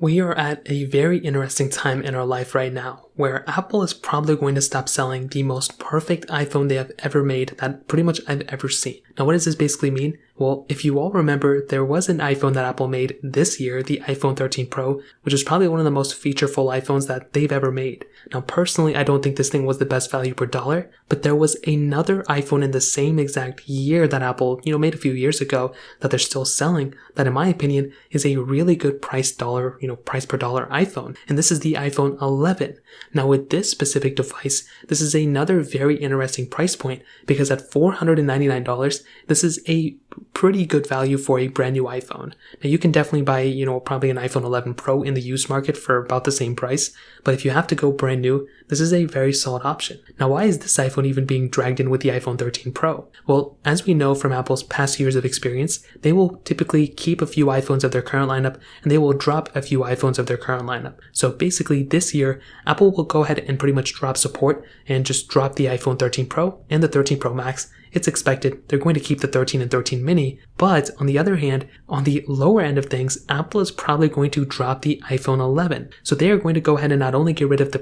We are at a very interesting time in our life right now, where Apple is probably going to stop selling the most perfect iPhone they have ever made that pretty much I've ever seen. Now, what does this basically mean? Well, if you all remember, there was an iPhone that Apple made this year, the iPhone 13 Pro, which is probably one of the most featureful iPhones that they've ever made. Now, personally, I don't think this thing was the best value per dollar, but there was another iPhone in the same exact year that Apple, made a few years ago that they're still selling that, in my opinion, is a really good price per dollar iPhone. And this is the iPhone 11. Now, with this specific device, this is another very interesting price point because at $499, this is a pretty good value for a brand new iPhone. Now, you can definitely buy, probably an iPhone 11 Pro in the used market for about the same price, but if you have to go brand new, this is a very solid option. Now, why is this iPhone even being dragged in with the iPhone 13 Pro? Well, as we know from Apple's past years of experience, they will typically keep a few iPhones of their current lineup and they will drop a few iPhones of their current lineup. So basically this year, Apple will go ahead and pretty much drop support and just drop the iPhone 13 Pro and the 13 Pro Max. It's expected they're going to keep the 13 and 13 mini, but on the other hand, on the lower end of things, Apple is probably going to drop the iPhone 11. So they are going to go ahead and not only get rid of the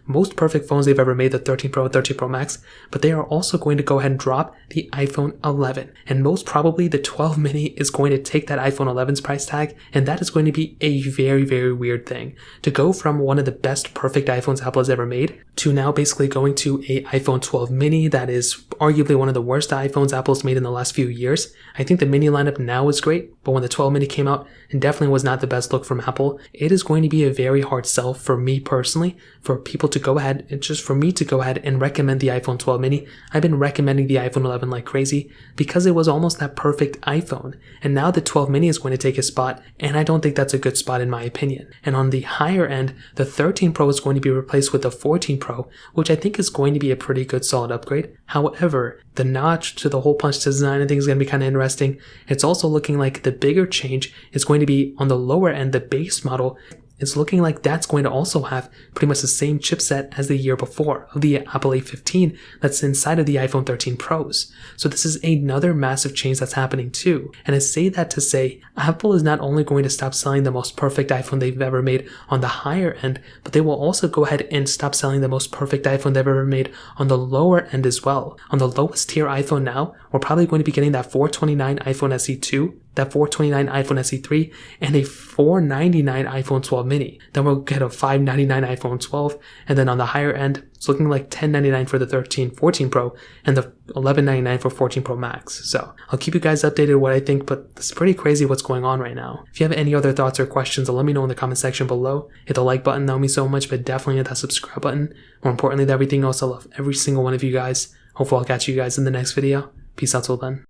most perfect phones they've ever made, the 13 Pro and 13 Pro Max, but they are also going to go ahead and drop the iPhone 11. And most probably the 12 mini is going to take that iPhone 11's price tag, and that is going to be a very, very weird thing. To go from one of the best perfect iPhones Apple has ever made to now basically going to a iPhone 12 mini that is arguably one of the worst iPhones Apple's made in the last few years. I think the mini lineup now is great, but when the 12 mini came out, it definitely was not the best look from Apple. It is going to be a very hard sell for me personally, for people to go ahead, and just for me to go ahead and recommend the iPhone 12 mini. I've been recommending the iPhone 11 like crazy because it was almost that perfect iPhone. And now the 12 mini is going to take a spot, and I don't think that's a good spot in my opinion. And on the higher end, the 13 Pro is going to be replaced with the 14 Pro, which I think is going to be a pretty good solid upgrade. However, the notch to the hole punch design I think is going to be kind of interesting. It's also looking like the bigger change is going to be on the lower end, the base model. It's looking like that's going to also have pretty much the same chipset as the year before of the Apple A15 that's inside of the iPhone 13 Pros. So this is another massive change that's happening too. And I say that to say Apple is not only going to stop selling the most perfect iPhone they've ever made on the higher end, but they will also go ahead and stop selling the most perfect iPhone they've ever made on the lower end as well. On the lowest tier iPhone now, we're probably going to be getting that $429 iPhone SE2, that $429 iPhone SE3, and a $499 iPhone 12 mini. Then we'll get a $599 iPhone 12, and then on the higher end, it's looking like $1099 for the 14 Pro, and the $1199 for 14 Pro Max. So I'll keep you guys updated what I think, but it's pretty crazy what's going on right now. If you have any other thoughts or questions, let me know in the comment section below. Hit the like button, that would mean so much, but definitely hit that subscribe button. More importantly than everything else, I love every single one of you guys. Hopefully I'll catch you guys in the next video. Peace out till then.